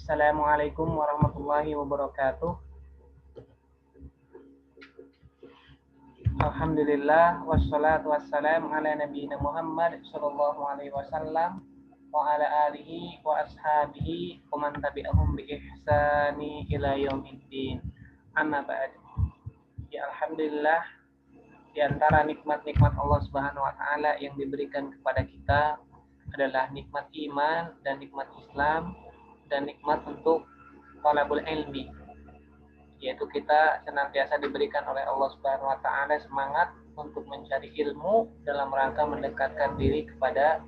Assalamualaikum warahmatullahi wabarakatuh. Alhamdulillah wassalatu wassalamu ala nabiyina Muhammad sallallahu alaihi wasallam wa ala alihi wa ashabihi wa man tabi'ahum bi ihsani ila yaumiddin. Amma ba'd. Ya alhamdulillah, di antara nikmat-nikmat Allah Subhanahu wa taala yang diberikan kepada kita adalah nikmat iman dan nikmat Islam dan nikmat untuk talabul ilmi, yaitu kita senantiasa diberikan oleh Allah Subhanahu wa taala semangat untuk mencari ilmu dalam rangka mendekatkan diri kepada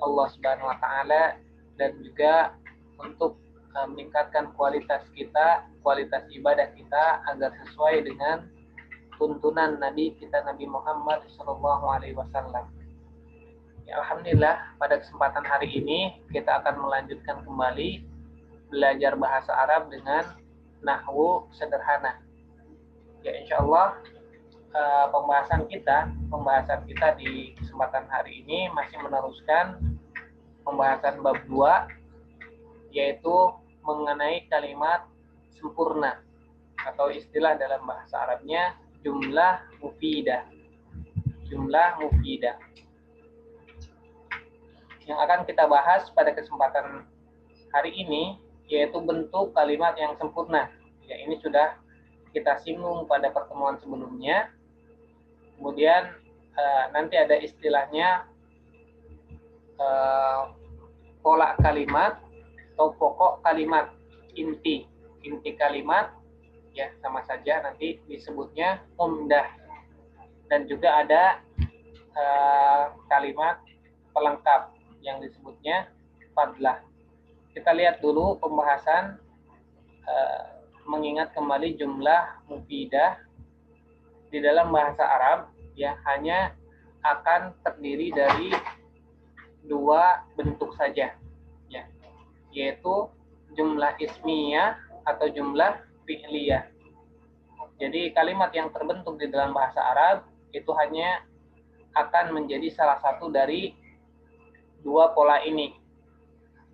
Allah Subhanahu wa taala dan juga untuk meningkatkan kualitas kita, kualitas ibadah kita agar sesuai dengan tuntunan Nabi kita Nabi Muhammad sallallahu alaihi wasallam. Ya, alhamdulillah pada kesempatan hari ini kita akan melanjutkan kembali belajar bahasa Arab dengan nahwu sederhana. Ya, insyaallah pembahasan kita di kesempatan hari ini masih meneruskan pembahasan bab 2, yaitu mengenai kalimat sempurna atau istilah dalam bahasa Arabnya jumlah mufidah. Jumlah mufidah. Yang akan kita bahas pada kesempatan hari ini yaitu bentuk kalimat yang sempurna. Ya, ini sudah kita singgung pada pertemuan sebelumnya. Kemudian nanti ada istilahnya pola kalimat atau pokok kalimat, inti kalimat, ya sama saja nanti disebutnya umdah, dan juga ada kalimat pelengkap yang disebutnya fadlah. Kita lihat dulu pembahasan mengingat kembali jumlah mufidah di dalam bahasa Arab, ya hanya akan terdiri dari dua bentuk saja, ya, yaitu jumlah ismiyah atau jumlah fi'liyah. Jadi kalimat yang terbentuk di dalam bahasa Arab itu hanya akan menjadi salah satu dari dua pola ini.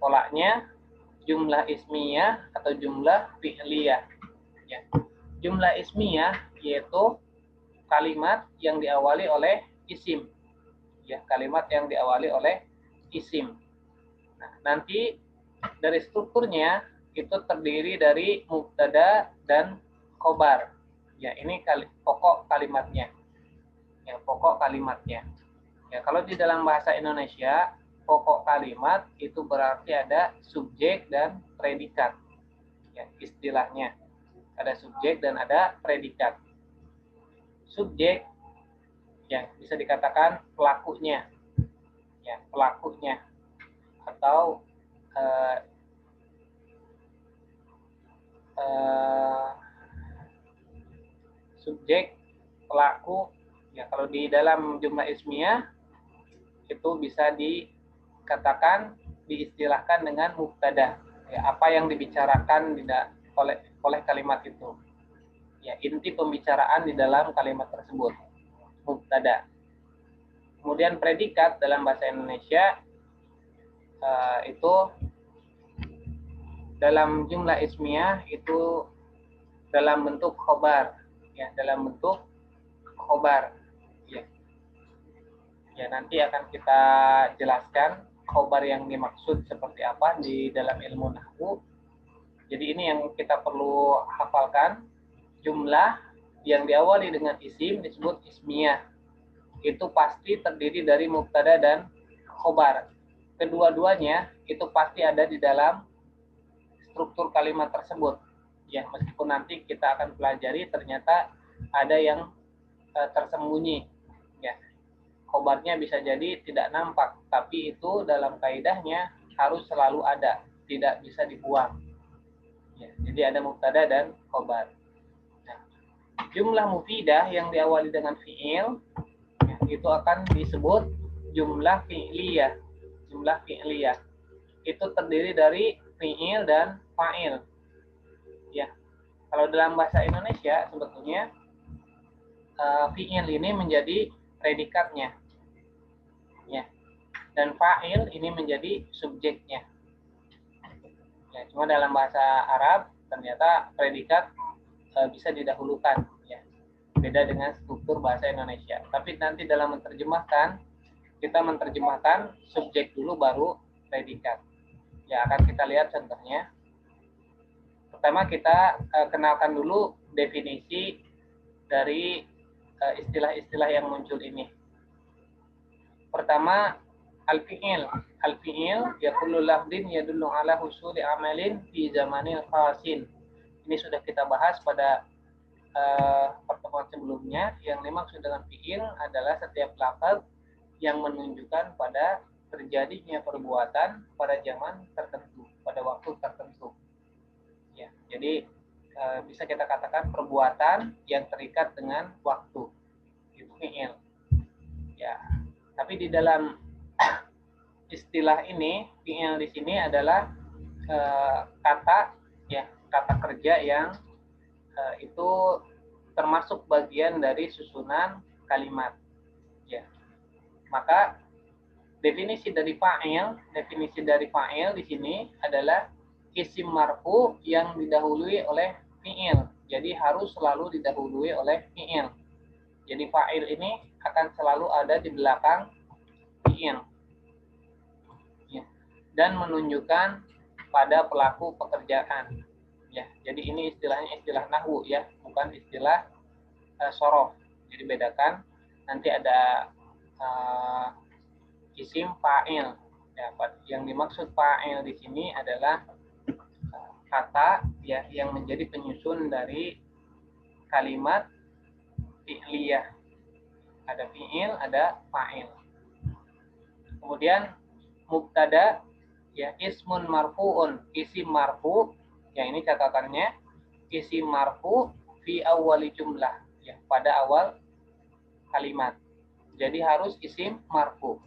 Polanya jumlah ismiyah atau jumlah fi'liyah. Ya. Jumlah ismiyah yaitu kalimat yang diawali oleh isim. Ya, kalimat yang diawali oleh isim. Nah, nanti dari strukturnya itu terdiri dari mubtada dan khobar. Ya, ini pokok kalimatnya. Ya, pokok kalimatnya. Ya, kalau di dalam bahasa Indonesia pokok kalimat itu berarti ada subjek dan predikat. Ya, istilahnya ada subjek dan ada predikat. Subjek yang bisa dikatakan pelakunya, ya pelakunya, atau subjek pelaku. Ya, kalau di dalam jumlah ismiyah itu bisa dikatakan diistilahkan dengan mubtada. Ya, apa yang dibicarakan oleh kalimat itu. Ya, inti pembicaraan di dalam kalimat tersebut. Mubtada. Kemudian predikat dalam bahasa Indonesia itu dalam jumlah ismiyah itu dalam bentuk khobar. Ya, dalam bentuk khobar. Ya. Ya, nanti akan kita jelaskan khobar yang dimaksud seperti apa di dalam ilmu nahwu. Jadi ini yang kita perlu hafalkan. Jumlah yang diawali dengan isim disebut ismiyah. Itu pasti terdiri dari mubtada dan khobar. Kedua-duanya itu pasti ada di dalam struktur kalimat tersebut. Ya, meskipun nanti kita akan pelajari ternyata ada yang tersembunyi. Ya, khobarnya bisa jadi tidak nampak, tapi itu dalam kaidahnya harus selalu ada, tidak bisa dibuang. Ya, jadi ada mubtada dan khobar. Nah, jumlah mufidah yang diawali dengan fi'il, ya, itu akan disebut jumlah fi'liyah. Jumlah fi'liyah itu terdiri dari fi'il dan fa'il. Ya, kalau dalam bahasa Indonesia sebetulnya fi'il ini menjadi predikatnya, ya, dan fa'il ini menjadi subjeknya. Ya, Ya, cuma dalam bahasa Arab ternyata predikat bisa didahulukan, ya. Beda dengan struktur bahasa Indonesia. Tapi nanti dalam menerjemahkan, kita menerjemahkan subjek dulu baru predikat. Ya, akan kita lihat contohnya. Pertama kita kenalkan dulu definisi dari istilah-istilah yang muncul ini. Pertama, al-fi'il. Al-fi'il yaqullu lafdin yadullu ala husuli amalin fi zamanil khasin. Ini sudah kita bahas pada pertemuan sebelumnya. Yang dimaksud dengan fi'il adalah setiap lafaz yang menunjukkan pada terjadinya perbuatan pada zaman tertentu, pada waktu tertentu. Ya, jadi bisa kita katakan perbuatan yang terikat dengan waktu. Itu fi'il. Ya. Tapi di dalam istilah ini, fi'il di sini adalah kata kerja yang itu termasuk bagian dari susunan kalimat. Ya. Maka definisi dari fa'il di sini adalah isim marfu yang didahului oleh fi'il. Jadi harus selalu didahului oleh fi'il. Jadi fa'il ini akan selalu ada di belakang fi'il. Ya. Dan menunjukkan pada pelaku pekerjaan. Ya, jadi ini istilahnya istilah nahwu ya, bukan istilah sorof. Jadi bedakan, nanti ada isim fa'il. Ya, yang dimaksud fa'il di sini adalah kata ya yang menjadi penyusun dari kalimat fi'liyah. Ada fi'il, ada fa'il. Kemudian mubtada ya ismun marfu'un, isim marfu. Ya, ini catatannya isim marfu fi awwali jumlah ya, pada awal kalimat. Jadi harus isim marfu.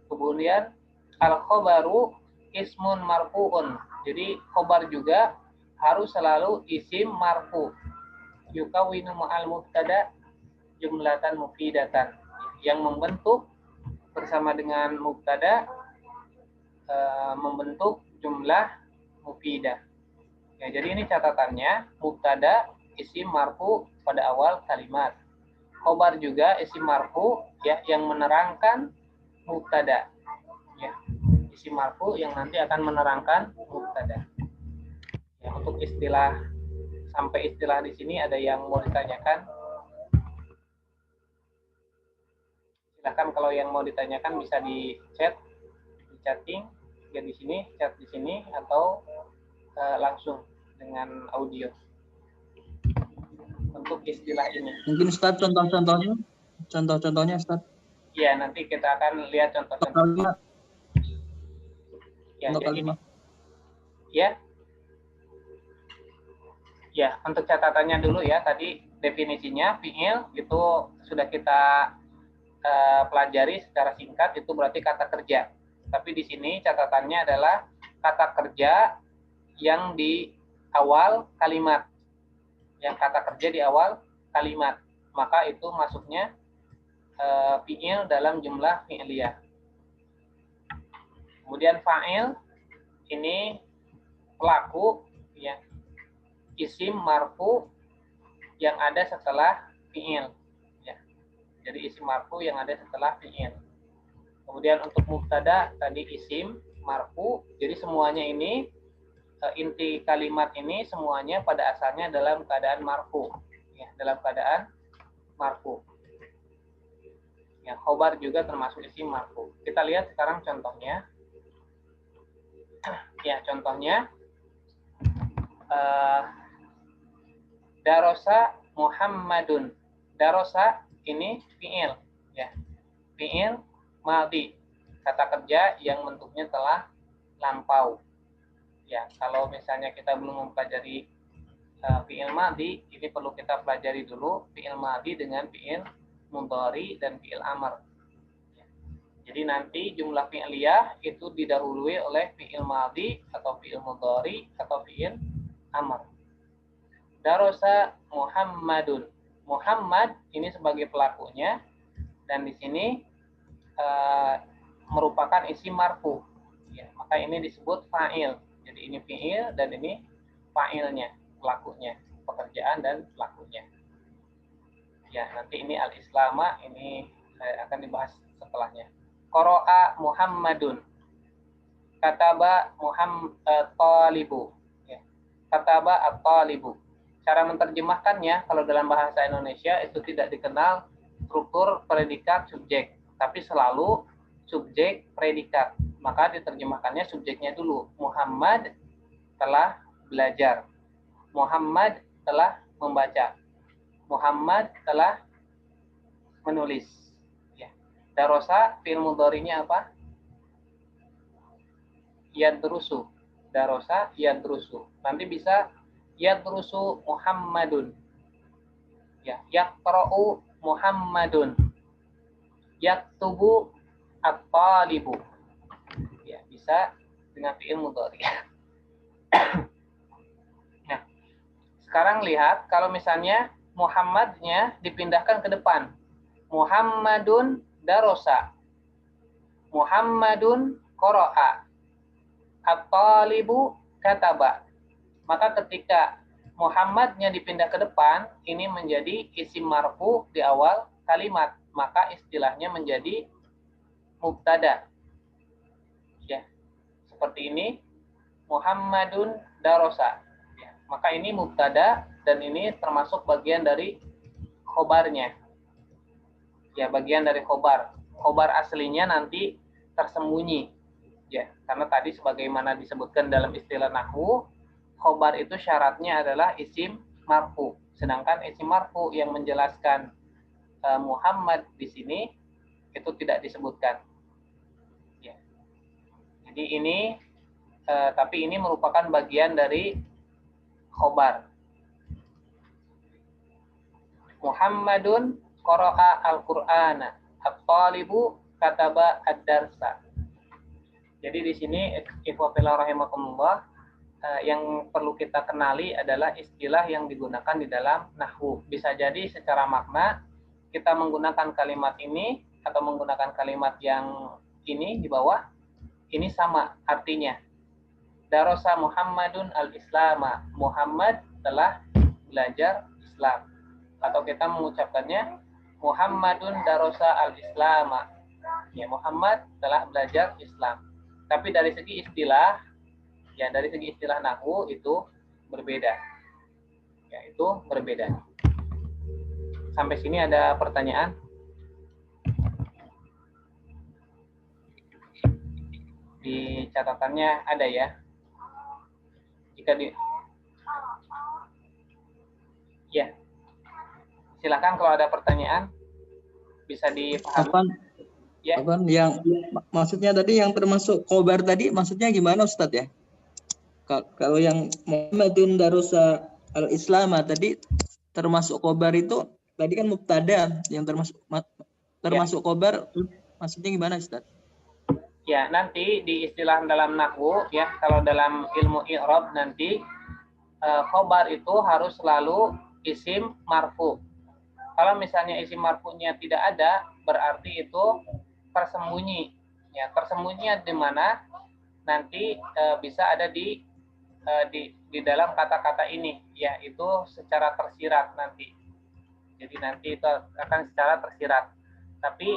Kemudian al-khabaru ismun marfu'un. Jadi khobar juga harus selalu isim marfu. Yukawinu ma'al mubtada jumlatan mufidatan. Yang membentuk bersama dengan mubtada membentuk jumlah mufidah. Ya, jadi ini catatannya mubtada isim marfu pada awal kalimat. Khobar juga isim marfu ya yang menerangkan mubtada. Ya, isim marfu yang nanti akan menerangkan mubtada. Ya, untuk istilah sampai istilah di sini ada yang mau ditanyakan? Silakan kalau yang mau ditanyakan bisa di chat, di chatting ya di sini, chat di sini atau langsung dengan audio. Untuk istilah ini. Mungkin Ustaz contoh-contohnya Ustaz. Ya, nanti kita akan lihat contoh-contohnya. Ya, jadi ya. Ya, untuk catatannya dulu ya, tadi definisinya fi'il itu sudah kita pelajari secara singkat, itu berarti kata kerja. Tapi di sini catatannya adalah kata kerja yang di awal kalimat. Yang kata kerja di awal kalimat. Maka itu masuknya fi'il dalam jumlah fi'liyah. Kemudian fa'il ini pelaku ya. Isim marfu yang ada setelah fi'il ya. Jadi isim marfu yang ada setelah fi'il. Kemudian untuk mubtada tadi isim marfu. Jadi semuanya ini inti kalimat ini semuanya pada asalnya dalam keadaan marfu ya, dalam keadaan marfu. Ya, khobar juga termasuk isim marfu. Kita lihat sekarang contohnya. Ya, contohnya darosa Muhammadun. Darosa ini fi'il ya. Fi'il madhi. Kata kerja yang bentuknya telah lampau. Ya, kalau misalnya kita belum mempelajari fi'il madhi, ini perlu kita pelajari dulu fi'il madhi dengan fi'il mudhari dan fi'il amr. Ya. Jadi nanti jumlah fi'liyah itu didahului oleh fi'il madhi atau fi'il mudhari atau fi'il amr. Darosa Muhammadun. Muhammad ini sebagai pelakunya dan di sini merupakan isim marfu. Ya, maka ini disebut fa'il. Jadi ini fi'il dan ini fa'ilnya, pelakunya, pekerjaan dan pelakunya. Ya, nanti ini al-islama, ini akan dibahas setelahnya. Qara'a Muhammadun. Kataba talibu. Ya. Kataba at-talibu. Cara menerjemahkannya, kalau dalam bahasa Indonesia itu tidak dikenal struktur predikat subjek, tapi selalu subjek predikat. Maka diterjemahkannya subjeknya dulu. Muhammad telah belajar. Muhammad telah membaca. Muhammad telah menulis. Ya. Darosa fi'il mudhari'nya apa? Yadrusu. Darosa yadrusu. Nanti bisa yadrusu Muhammadun. Ya, yaqra'u Muhammadun. Yaktubu at-talibu. Ya, bisa dengan fi'il mudhari'. Nah, sekarang lihat kalau misalnya Muhammadnya dipindahkan ke depan. Muhammadun darosa. Muhammadun qara'a. At-talibu kataba. Maka ketika Muhammadnya dipindah ke depan, ini menjadi isim marfu di awal kalimat. Maka istilahnya menjadi mubtada. Ya, seperti ini. Muhammadun darosa. Ya, maka ini mubtada dan ini termasuk bagian dari khobarnya. Ya, bagian dari khobar. Khobar aslinya nanti tersembunyi. Ya, karena tadi sebagaimana disebutkan dalam istilah nahwu, khobar itu syaratnya adalah isim marfu. Sedangkan isim marfu yang menjelaskan Muhammad di sini itu tidak disebutkan. Ya. Jadi ini tapi ini merupakan bagian dari khobar. Muhammadun qara'a al-Qur'ana. At-talibu kataba ad-darsa. Jadi di sini ikhwafillah rahimakumullah, yang perlu kita kenali adalah istilah yang digunakan di dalam nahwu. Bisa jadi secara makna kita menggunakan kalimat ini atau menggunakan kalimat yang ini di bawah, ini sama artinya. Darasa Muhammadun al-Islama. Muhammad telah belajar Islam. Atau kita mengucapkannya Muhammadun darasa al-Islama. Ya, Muhammad telah belajar Islam. Tapi dari segi istilah, ya dari segi istilah nahwu itu berbeda. Ya, itu berbeda. Sampai sini ada pertanyaan? Di catatannya ada ya. Jika ya. Silakan kalau ada pertanyaan bisa dipahami. Ya. Apaan yang maksudnya tadi yang termasuk khobar tadi maksudnya gimana Ustadz ya? Kalau yang Muhammadun darusa al-Islama tadi termasuk khobar itu tadi kan mubtada yang termasuk ya. Khobar maksudnya gimana Ustadz? Ya, nanti di istilah dalam nahwu ya, kalau dalam ilmu i'rab nanti khobar itu harus selalu isim marfu. Kalau misalnya isim marfunya tidak ada, berarti itu tersembunyi. Ya, tersembunyinya di mana? Nanti bisa ada di dalam kata-kata ini, ya itu secara tersirat nanti. Jadi nanti itu akan secara tersirat. Tapi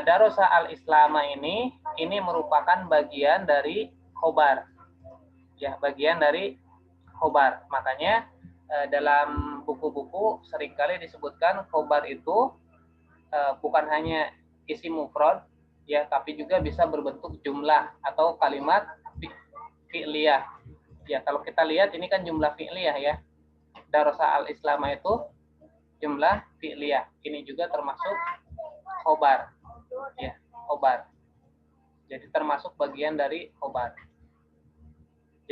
darosa al-Islama ini merupakan bagian dari khobar. Ya, bagian dari khobar. Makanya dalam buku-buku seringkali disebutkan khobar itu bukan hanya isim mufrad, ya, tapi juga bisa berbentuk jumlah atau kalimat fi'liyah. Ya, kalau kita lihat ini kan jumlah fi'liyah ya. Darosa al-Islama itu jumlah fi'liyah. Ini juga termasuk khobar. Ya, khobar. Jadi termasuk bagian dari khobar.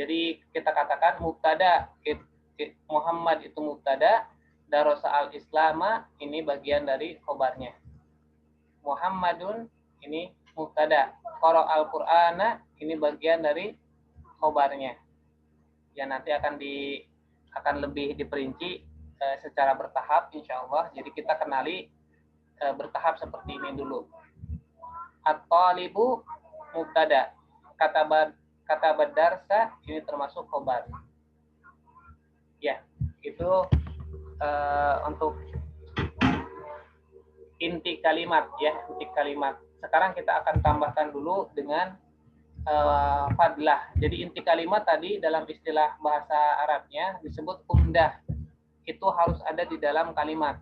Jadi kita katakan mubtada, Muhammad itu mubtada, darosa al-Islama ini bagian dari khobarnya. Muhammadun ini mubtada, qara al-Qur'ana ini bagian dari khobarnya. Ya, nanti akan lebih diperinci secara bertahap insyaallah. Jadi kita kenali bertahap seperti ini dulu. At-talibu mubtada, kata darsa ini termasuk khobar. Ya, itu untuk inti kalimat ya, inti kalimat. Sekarang kita akan tambahkan dulu dengan fadlah. Jadi inti kalimat tadi dalam istilah bahasa Arabnya disebut umdah. Itu harus ada di dalam kalimat.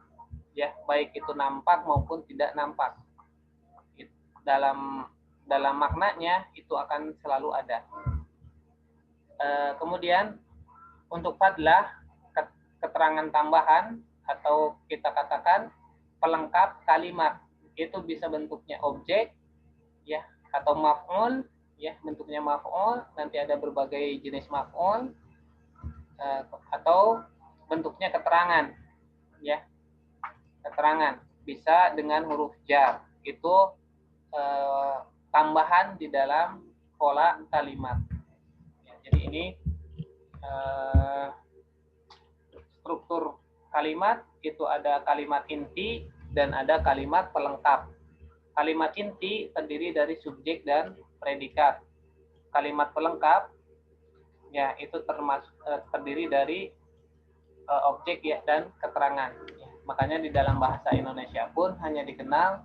Ya, baik itu nampak maupun tidak nampak. Dalam maknanya itu akan selalu ada. Kemudian untuk fadlah, keterangan tambahan atau kita katakan pelengkap kalimat, itu bisa bentuknya objek ya atau maf'ul ya, bentuknya maf'ul, nanti ada berbagai jenis maf'ul, atau bentuknya keterangan ya, keterangan bisa dengan huruf jar, itu tambahan di dalam pola kalimat ya. Jadi ini struktur kalimat itu ada kalimat inti dan ada kalimat pelengkap. Kalimat inti terdiri dari subjek dan predikat. Kalimat pelengkap ya itu terdiri dari objek ya dan keterangan. Ya, makanya di dalam bahasa Indonesia pun hanya dikenal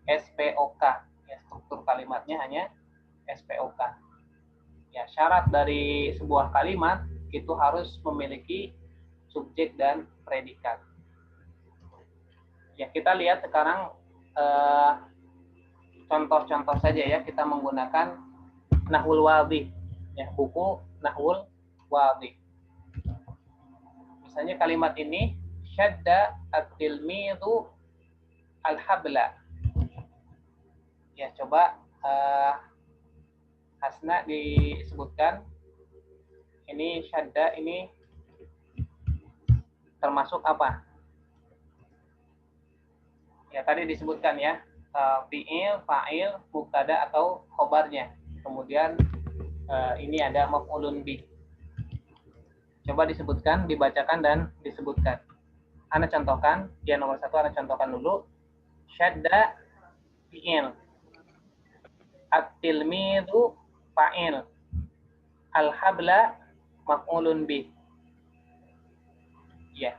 SPOK. Ya, struktur kalimatnya hanya SPOK. Ya, syarat dari sebuah kalimat itu harus memiliki subjek dan predikat. Ya, kita lihat sekarang contoh-contoh saja ya, kita menggunakan Nahwul Wadih ya, buku Nahwul Wadih. Misalnya kalimat ini syadda at-tilmidu al-habla. Ya, coba Hasna disebutkan ini syadda ini termasuk apa? Ya, tadi disebutkan ya, fi'il, fa'il, mubtada atau khobarnya. Kemudian ini ada maf'ulun bih. Coba disebutkan, dibacakan dan disebutkan. Ana contohkan, ya nomor 1 Ana contohkan dulu. Syadda fi'il. At-tilmidu fa'il. Al-habla maf'ulun bih. Ya.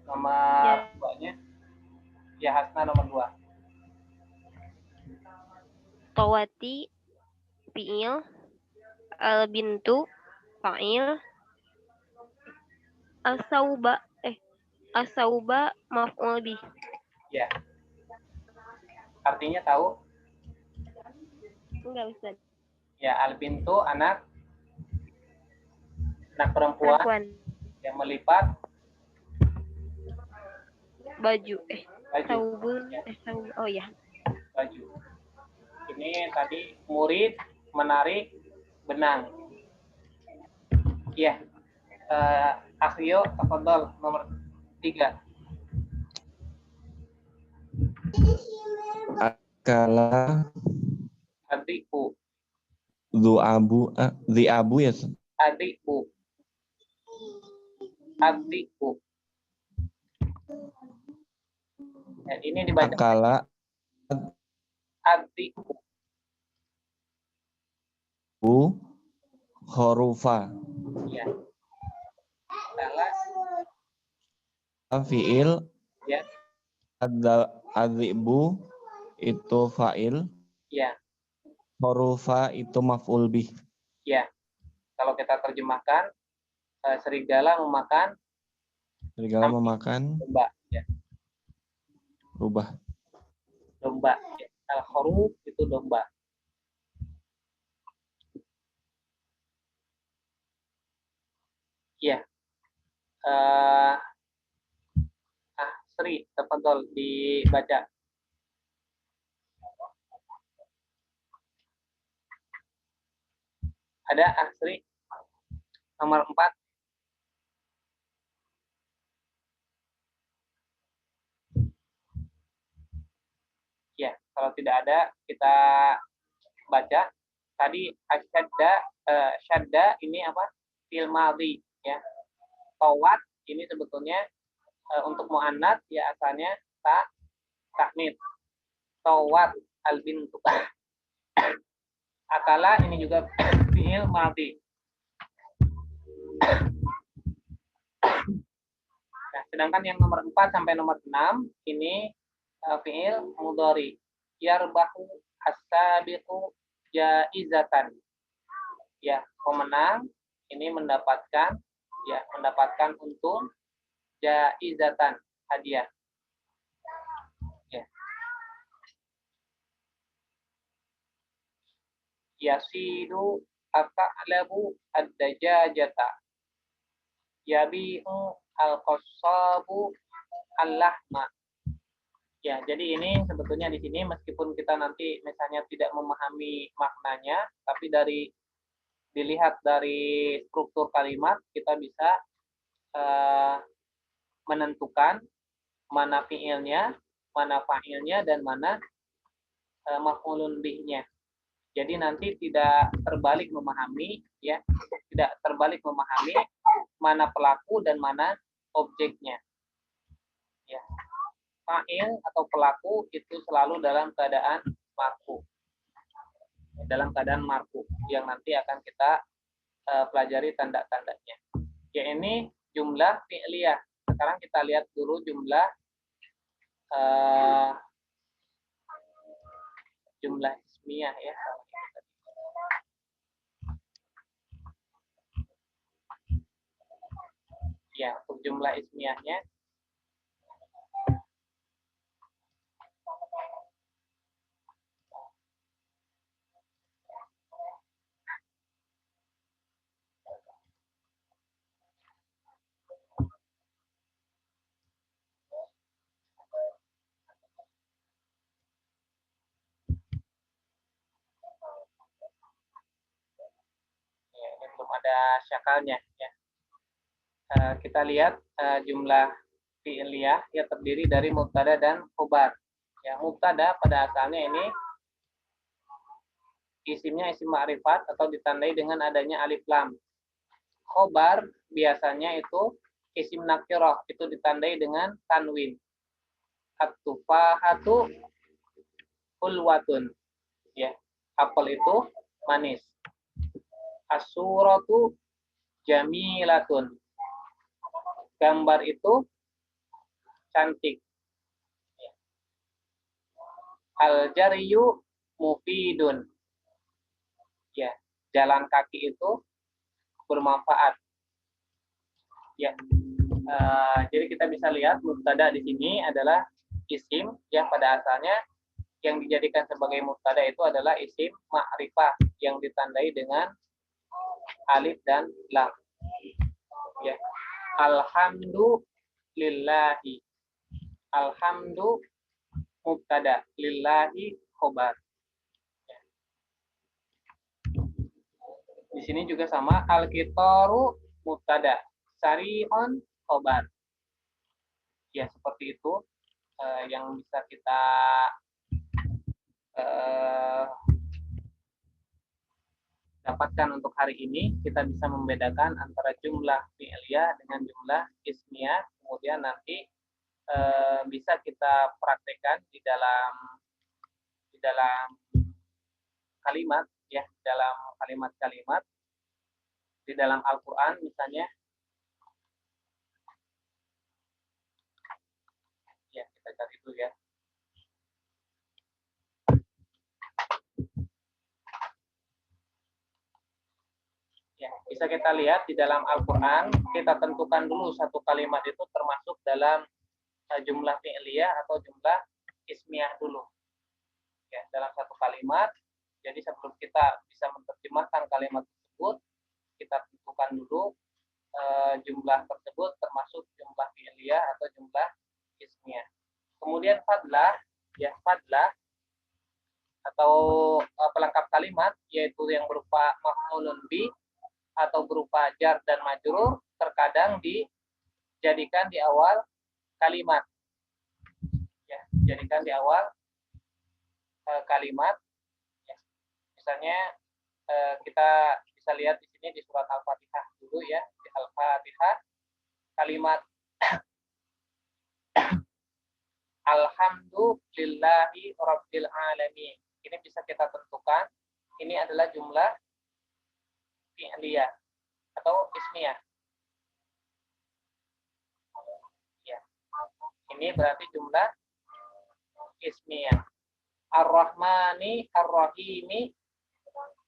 Nomor 2-nya. Ya, Hasna nomor 2. Tawati fi'il, al-bintu fa'il, as-sauba maf'ul bih. Ya. Artinya tahu? Enggak, Ustaz. Ya, al-bintu anak perempuan yang melipat baju. Baju. Saubun, saub. Oh ya. Baju. Ini tadi murid menarik benang. Iya. Akhyo, tafadhol nomor 3. Akala Adikku. Dhi'abu ya. Adikku. Adikku. Dan ini dibaca Akala adikku. Hurufa. Ya. Salah. Fi'il. Ya. Adzibu itu fa'il. Ya. Hurufa itu maf'ul bih. Ya. Kalau kita terjemahkan, serigala memakan. Serigala memakan. Domba. Ya. Rubah. Domba. Ya. Al-khuruf itu domba. Ya. Sri, tafadhol dibaca. Ada Sri? Nomor 4. Ya, kalau tidak ada kita baca. Tadi syadda ini apa? Fil madhi ya. Tawat ini sebetulnya untuk muannats ya asalnya taknits. Tawat al-bintu. Akala ini juga fi'il madhi. Nah, sedangkan yang nomor 4 sampai nomor 6 ini fi'il mudhari. Yarbahu as-sabiqu jaizatan. Ya, pemenang ini mendapatkan untung jaizatan, hadiah. Ya. Yasidu at-ta'labu ad-dajajata. Yabi'u al-qassabu al-lahma. Ya, jadi ini sebetulnya di sini meskipun kita nanti misalnya tidak memahami maknanya, tapi dilihat dari struktur kalimat kita bisa menentukan mana fiilnya, mana fa'ilnya, dan mana maf'ulun bihnya. Jadi nanti tidak terbalik memahami, ya, tidak terbalik memahami mana pelaku dan mana objeknya. Ya. Fa'il atau pelaku itu selalu dalam keadaan marfu. Dalam keadaan marfu yang nanti akan kita pelajari tanda-tandanya. Ya, ini jumlah fi'liyah. Sekarang kita lihat dulu jumlah ismiyah ya. Ya, untuk jumlah ismiyahnya ini belum ada syakalnya ya. Kita lihat jumlah fi'liyah yang terdiri dari mubtada dan khobar. Ya, mubtada pada asalnya ini isimnya isim ma'rifat atau ditandai dengan adanya alif lam. Khobar biasanya itu isim nakirah, itu ditandai dengan tanwin. At-tufahatu hulwatun. Ya, apel itu manis. As-suratu jamilatun. Gambar itu cantik. Al-jariyu mufidun. Ya, jalan kaki itu bermanfaat. Ya, jadi kita bisa lihat mubtada di sini adalah isim yang pada asalnya yang dijadikan sebagai mubtada itu adalah isim ma'rifah yang ditandai dengan alif dan lam. Ya. Alhamdulillahi. Alhamdu mubtada, lillahi khobar. Ya. Di sini juga sama, al-qitaru mubtada, sari'un khobar. Ya, seperti itu yang bisa kita dapatkan untuk hari ini. Kita bisa membedakan antara jumlah fi'liyah dengan jumlah ismiyah. Kemudian nanti bisa kita praktekkan di dalam kalimat, ya, dalam kalimat-kalimat di dalam Al-Quran misalnya. Ya, kita cari dulu ya. Ya, bisa kita lihat di dalam Al-Quran, kita tentukan dulu satu kalimat itu termasuk dalam jumlah fi'liyah atau jumlah ismiyah dulu. Ya, dalam satu kalimat. Jadi sebelum kita bisa menerjemahkan kalimat tersebut, kita tentukan dulu jumlah tersebut termasuk jumlah fi'liyah atau jumlah ismiyah. Kemudian fadlah, ya, fadlah atau pelengkap kalimat yaitu yang berupa maf'ulun bih atau berupa jar dan majrur terkadang dijadikan di awal kalimat. Ya, jadikan di awal kalimat. Ya. Misalnya kita bisa lihat di sini di surat Al-Fatihah dulu ya, di Al-Fatihah kalimat Alhamdulillahi Rabbil Alamin. Ini bisa kita tentukan. Ini adalah jumlah fi'liyah atau ismiyah. Ini berarti jumlah ismiyah. Ar-Rahmani, Ar-Rahimi.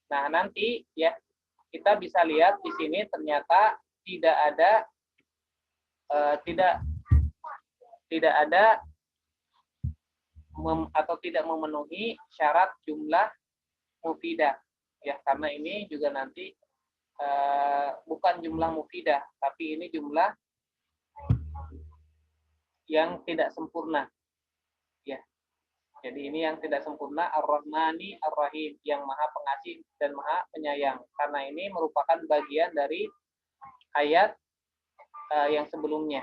Nah, nanti ya kita bisa lihat di sini ternyata tidak ada tidak ada atau tidak memenuhi syarat jumlah mufidah ya, karena ini juga nanti bukan jumlah mufidah, tapi ini jumlah yang tidak sempurna ya. Jadi ini yang tidak sempurna, Ar-Rahmani Ar-Rahim, yang Maha Pengasih dan Maha Penyayang, karena ini merupakan bagian dari ayat yang sebelumnya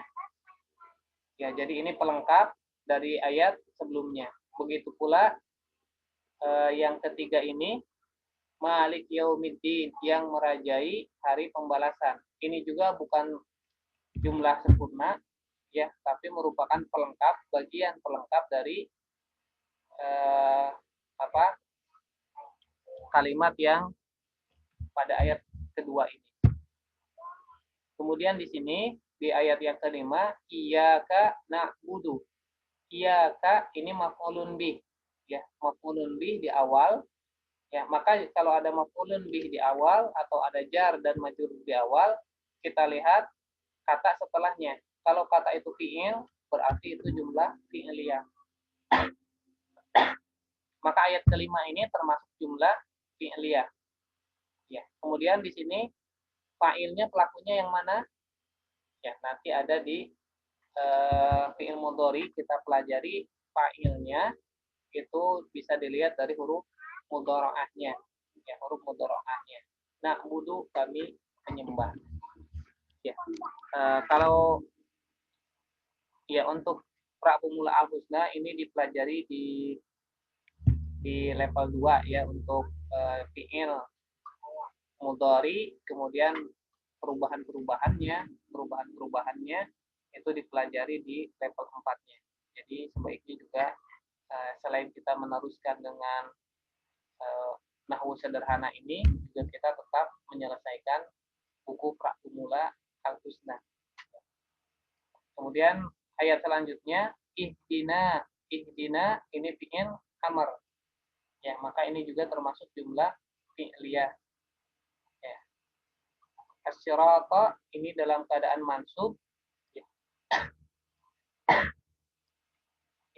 ya. Jadi ini pelengkap dari ayat sebelumnya. Begitu pula yang ketiga ini Malik Yaumiddin, yang merajai hari pembalasan. Ini juga bukan jumlah sempurna ya, tapi merupakan pelengkap, bagian pelengkap dari kalimat yang pada ayat kedua ini. Kemudian di sini di ayat yang kelima, iyyaka na'budu. Iyyaka ini maf'ulun bih ya, maf'ulun bih di awal ya. Maka kalau ada maf'ulun bih di awal atau ada jar dan majrur di awal, kita lihat kata setelahnya. Kalau kata itu fi'il, berarti itu jumlah fi'liyah. Maka ayat kelima ini termasuk jumlah fi'liyah. Ya. Kemudian di sini fa'ilnya, pelakunya yang mana? Ya, nanti ada di fi'il mudhari, kita pelajari fa'ilnya itu bisa dilihat dari huruf mudhara'ahnya. Ya, huruf mudhara'ahnya. Na'budu, kami menyembah. Ya. Kalau ya untuk pra pemula al-husna ini dipelajari di level 2 ya, untuk fi'il mudhari, kemudian perubahan-perubahannya itu dipelajari di level 4-nya. Jadi sebaiknya juga selain kita meneruskan dengan nahwu sederhana ini, juga kita tetap menyelesaikan buku pra pemula al-husna. Kemudian ayat selanjutnya, ihdina ini fi'il amr. Ya, maka ini juga termasuk jumlah fi'liyah. Ya. As-sirata ini dalam keadaan mansub. Ya.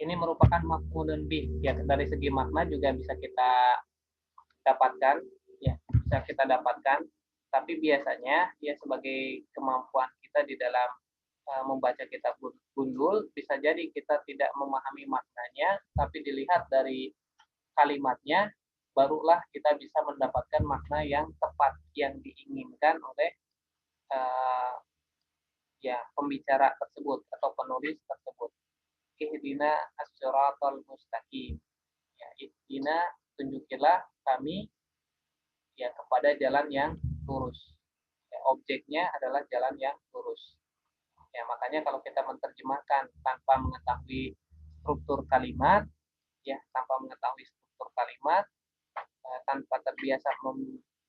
Ini merupakan maf'ulun bih. Ya, dari segi makna juga bisa kita dapatkan, ya, bisa kita dapatkan. Tapi biasanya ya sebagai kemampuan kita di dalam membaca kitab gundul, bisa jadi kita tidak memahami maknanya, tapi dilihat dari kalimatnya, barulah kita bisa mendapatkan makna yang tepat yang diinginkan oleh ya pembicara tersebut atau penulis tersebut. Ihdina as-siratal mustaqim. Ya, ihdina, tunjukilah kami ya kepada jalan yang lurus. Ya, objeknya adalah jalan yang lurus. Ya, makanya kalau kita menerjemahkan tanpa mengetahui struktur kalimat, ya, tanpa tanpa terbiasa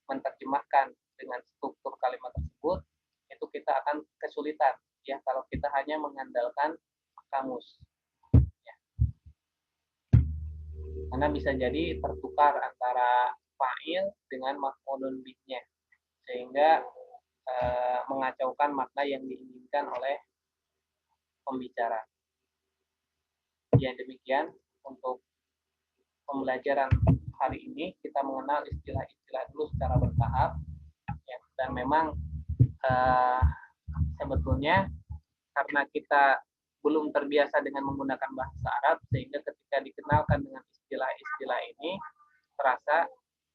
menerjemahkan dengan struktur kalimat tersebut, itu kita akan kesulitan ya kalau kita hanya mengandalkan kamus. Ya. Karena bisa jadi tertukar antara fa'il dengan maf'ulun bihnya, sehingga mengacaukan makna yang diinginkan oleh pembicara. Ya, demikian untuk pembelajaran hari ini. Kita mengenal istilah-istilah dulu secara bertahap ya, dan memang sebetulnya karena kita belum terbiasa dengan menggunakan bahasa Arab, sehingga ketika dikenalkan dengan istilah-istilah ini terasa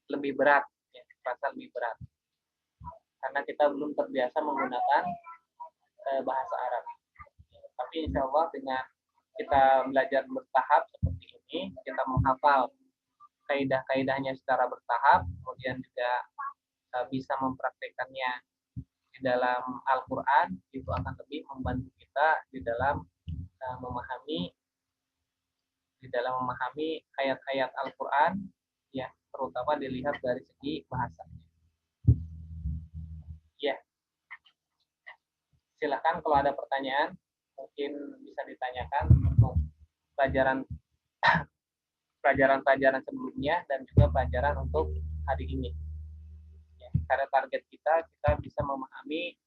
lebih berat ya, karena kita belum terbiasa menggunakan bahasa Arab. Tapi insya Allah dengan kita belajar bertahap seperti ini, kita menghafal kaidah-kaidahnya secara bertahap, kemudian juga bisa mempraktekannya di dalam Al-Quran, itu akan lebih membantu kita di dalam memahami ayat-ayat Al-Quran, ya, terutama dilihat dari segi bahasanya. Ya, silakan kalau ada pertanyaan, mungkin bisa ditanyakan untuk pelajaran pelajaran sebelumnya dan juga pelajaran untuk hari ini. Ya, karena target kita bisa memahami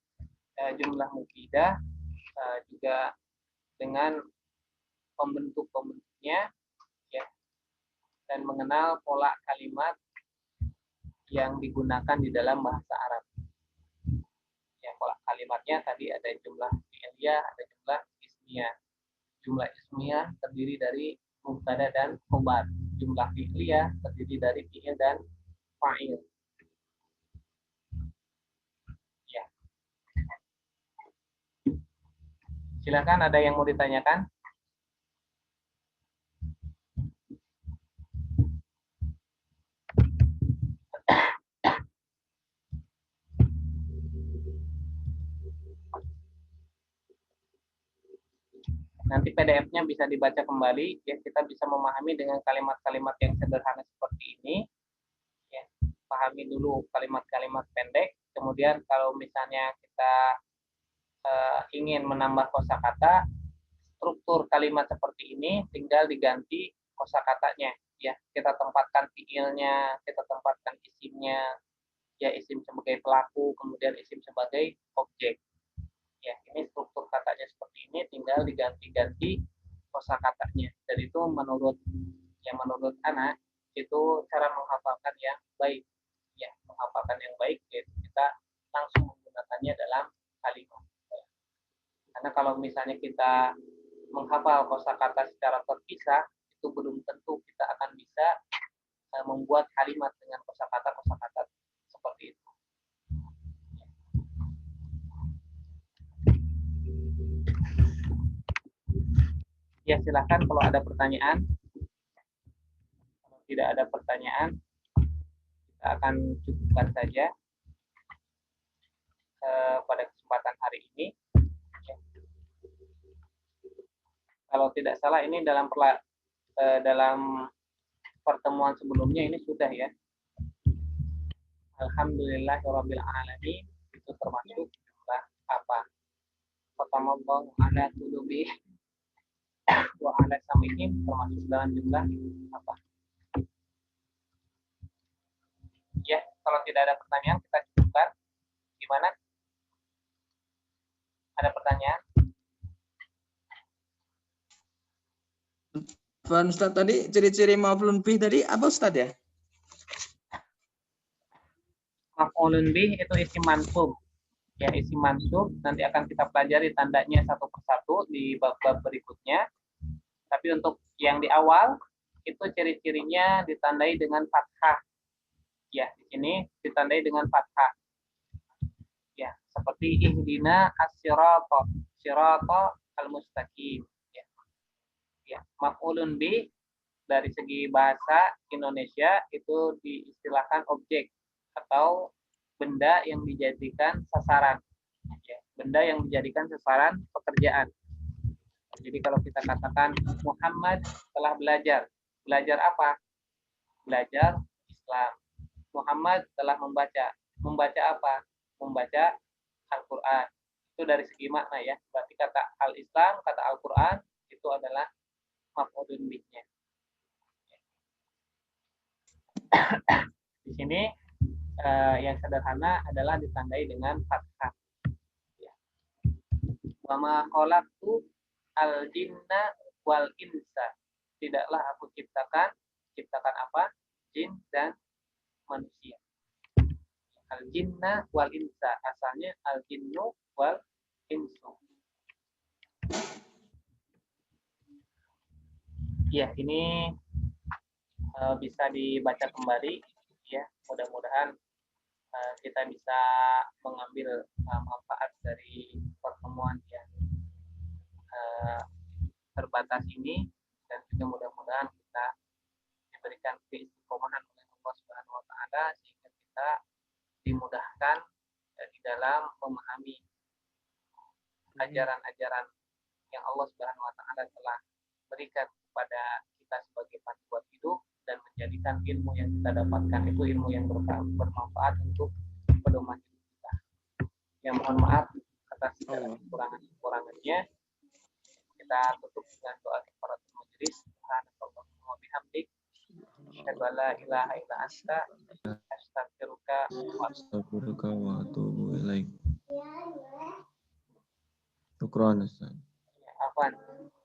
jumlah mufidah juga dengan pembentuknya, ya, dan mengenal pola kalimat yang digunakan di dalam bahasa Arab. Ya, pola kalimatnya tadi ada jumlah fi'liyah, ada jumlah ismiyah. Jumlah ismiyah terdiri dari mubtada dan khobar. Jumlah fi'liyah terdiri dari fi'il dan fa'il. Ya. Silakan, ada yang mau ditanyakan? Nanti PDF-nya bisa dibaca kembali, ya, kita bisa memahami dengan kalimat-kalimat yang sederhana seperti ini. Ya, pahami dulu kalimat-kalimat pendek, kemudian kalau misalnya kita ingin menambah kosakata, struktur kalimat seperti ini tinggal diganti kosakatanya. Ya, kita tempatkan fiilnya, kita tempatkan isimnya, ya, isim sebagai pelaku, kemudian isim sebagai objek. Ya, ini struktur katanya seperti ini, tinggal diganti-ganti kosakatanya. Dan itu menurut anak itu cara menghafalkan yang baik. Ya, menghafalkan yang baik yaitu kita langsung menggunakannya dalam kalimat. Karena kalau misalnya kita menghafal kosakata secara terpisah, itu belum tentu kita akan bisa membuat kalimat dengan kosakata seperti itu. Ya, silakan kalau ada pertanyaan. Kalau tidak ada pertanyaan, kita akan cukupkan saja pada kesempatan hari ini. Ya. Kalau tidak salah ini dalam pertemuan sebelumnya ini sudah, ya. Alhamdulillahirabbil alamin, itu termasuk jumlah apa? Qatamallahu ala qulubi wa ala samihim, termasuk dalam jumlah apa? Ya, kalau tidak ada pertanyaan kita cukupkan. Gimana? Ada pertanyaan? Pak Ustaz, tadi ciri-ciri maf'ulun bih tadi apa Ustaz ya? Maf'ulun bih itu isim mansub. Ya, isim mansub nanti akan kita pelajari tandanya satu persatu di bab-bab berikutnya. Tapi untuk yang di awal itu ciri-cirinya ditandai dengan fathah. Ya, di sini ditandai dengan fathah. Ya, seperti ihdina as-sirata, sirata al-mustaqim. Ya. Ya, maf'ulun bih dari segi bahasa Indonesia itu diistilahkan objek atau benda yang dijadikan sasaran. Ya, benda yang dijadikan sasaran pekerjaan. Jadi kalau kita katakan Muhammad telah belajar. Belajar apa? Belajar Islam. Muhammad telah membaca. Membaca apa? Membaca Al-Quran. Itu dari segi makna, ya. Berarti kata Al-Islam, kata Al-Quran itu adalah maf'ulun bihnya. Di sini yang sederhana adalah ditandai dengan fathah. Wa ma khalaqtu al-jinna wal insa. Tidaklah aku ciptakan apa? Jin dan manusia. Al-jinna wal insa. Asalnya al-jinnu wal insu. Ya, ini bisa dibaca kembali, ya. Mudah-mudahan kita bisa mengambil manfaat dari pertemuan yang terbatas ini, dan juga mudah-mudahan kita diberikan keistiqomahan oleh Allah Subhanahu wa taala sehingga kita dimudahkan di dalam memahami ajaran-ajaran yang Allah Subhanahu wa taala telah berikan kepada kita sebagai panduan hidup, dan menjadikan ilmu yang kita dapatkan itu ilmu yang bermanfaat untuk pedoman hidup kita. Yang mohon maaf atas segala kekurangan-kekurangannya. kita tutup dengan doa kifaratul majelis. Subhanakallahumma wa bihamdik, asyhadu an la ilaha illa anta, astaghfiruka wa Astagfiruka wa atubu ilaik. Syukran, Ustaz. atubu ilaik.